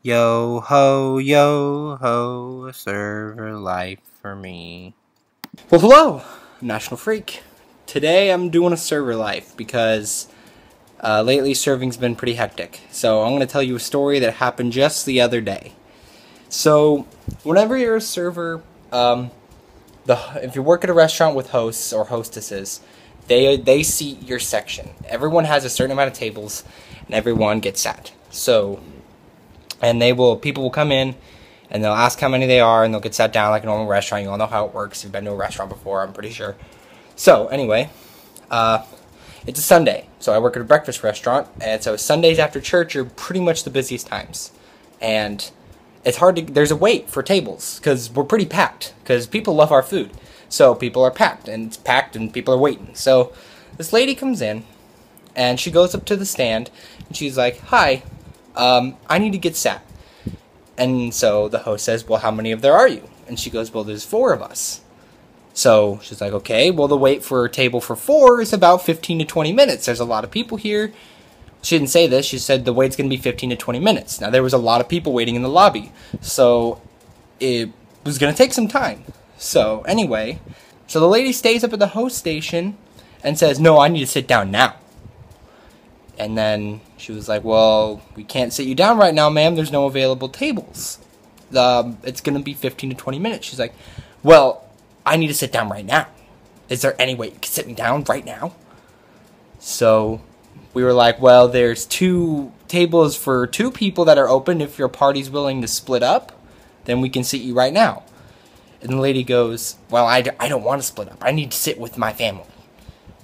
Yo ho, server life for me. Well, hello, NationalFreak. Today I'm doing a server life because lately serving's been pretty hectic. So I'm going to tell you a story that happened just the other day. So whenever you're a server, if you work at a restaurant with hosts or hostesses, they seat your section. Everyone has a certain amount of tables, and everyone gets sat. And people will come in, and they'll ask how many they are, and they'll get sat down like a normal restaurant. You all know how it works. You've been to a restaurant before, I'm pretty sure. So, anyway, it's a Sunday. So I work at a breakfast restaurant, and so Sundays after church are pretty much the busiest times. And it's hard to, there's a wait for tables, because we're pretty packed, because people love our food. So people are packed, and it's packed, and people are waiting. So this lady comes in, and she goes up to the stand, and she's like, "Hi, I need to get sat." And so the host says, "Well, how many of there are you?" And she goes, "Well, there's 4 of us." So she's like, "Okay, well, the wait for a table for 4 is about 15 to 20 minutes. There's a lot of people here." She didn't say this. She said the wait's going to be 15 to 20 minutes. Now, there was a lot of people waiting in the lobby, so it was going to take some time. So anyway, so the lady stays up at the host station and says, "No, I need to sit down now." And then she was like, "Well, we can't sit you down right now, ma'am. There's no available tables. It's going to be 15 to 20 minutes. She's like, "Well, I need to sit down right now. Is there any way you can sit me down right now?" So we were like, "Well, there's 2 tables for 2 people that are open. If your party's willing to split up, then we can sit you right now." And the lady goes, "Well, I don't want to split up. I need to sit with my family."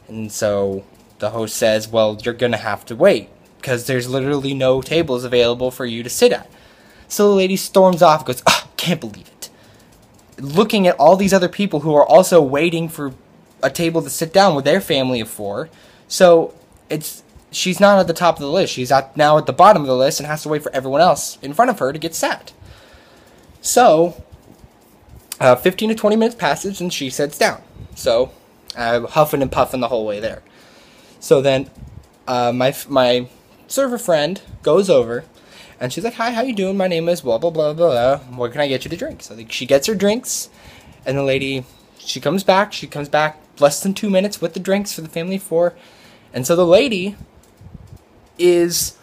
And so the host says, "Well, you're going to have to wait, because there's literally no tables available for you to sit at." So the lady storms off and goes, "Oh, can't believe it." Looking at all these other people who are also waiting for a table to sit down with their family of 4. So she's not at the top of the list. She's now at the bottom of the list and has to wait for everyone else in front of her to get sat. So 15 to 20 minutes passes and she sits down. So huffing and puffing the whole way there. So then my server friend goes over, and she's like, "Hi, how you doing? My name is blah, blah, blah, blah, blah. What can I get you to drink?" So she gets her drinks, and the lady, she comes back less than 2 minutes with the drinks for the family of 4. And so the lady is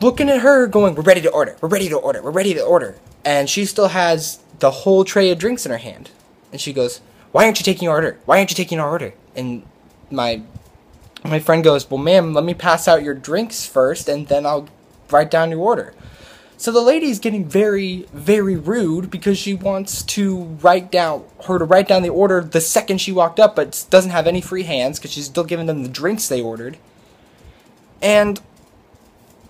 looking at her going, "We're ready to order, we're ready to order, we're ready to order." And she still has the whole tray of drinks in her hand. And she goes, "Why aren't you taking your order? Why aren't you taking our order?" And my friend goes, "Well, ma'am, let me pass out your drinks first, and then I'll write down your order." So the lady's getting very, very rude because she wants to write down the order the second she walked up, but doesn't have any free hands because she's still giving them the drinks they ordered. And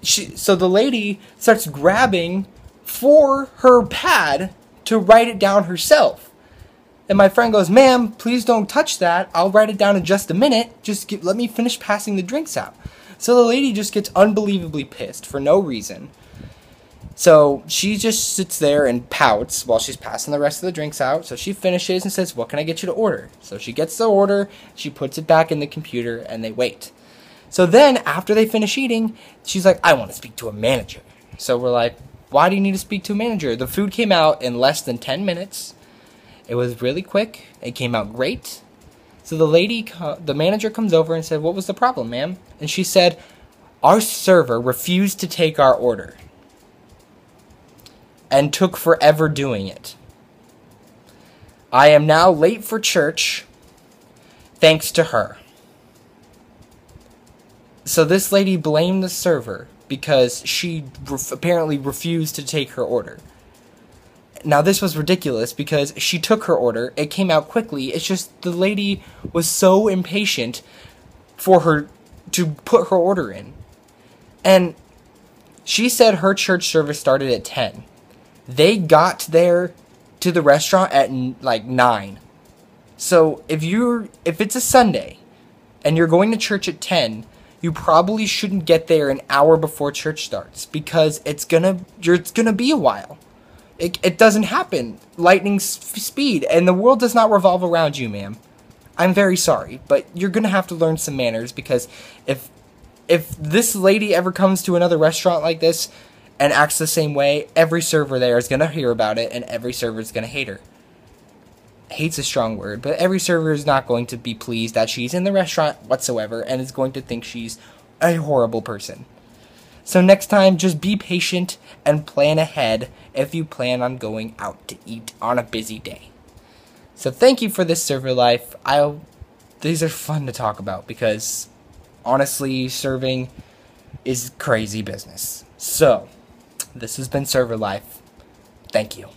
so the lady starts grabbing for her pad to write it down herself. And my friend goes, "Ma'am, please don't touch that. I'll write it down in just a minute. Let me finish passing the drinks out." So the lady just gets unbelievably pissed for no reason. So she just sits there and pouts while she's passing the rest of the drinks out. So she finishes and says, "What can I get you to order?" So she gets the order, she puts it back in the computer, and they wait. So then, after they finish eating, she's like, "I want to speak to a manager." So we're like, "Why do you need to speak to a manager?" The food came out in less than 10 minutes. It was really quick. It came out great. So the manager comes over and said, "What was the problem, ma'am?" And she said, "Our server refused to take our order and took forever doing it. I am now late for church thanks to her." So this lady blamed the server because she apparently refused to take her order. Now, this was ridiculous because she took her order. It came out quickly. It's just the lady was so impatient for her to put her order in. And she said her church service started at 10. They got there to the restaurant at like 9. So if it's a Sunday and you're going to church at 10, you probably shouldn't get there an hour before church starts because it's gonna be a while. It doesn't happen lightning speed, and the world does not revolve around you, ma'am. I'm very sorry, but you're gonna have to learn some manners, because if this lady ever comes to another restaurant like this and acts the same way, every server there is going to hear about it, and every server is going to hate her. Hate's a strong word, but every server is not going to be pleased that she's in the restaurant whatsoever, and is going to think she's a horrible person. So next time, just be patient and plan ahead if you plan on going out to eat on a busy day. So thank you for this server life. These are fun to talk about because, honestly, serving is crazy business. So, this has been Server Life. Thank you.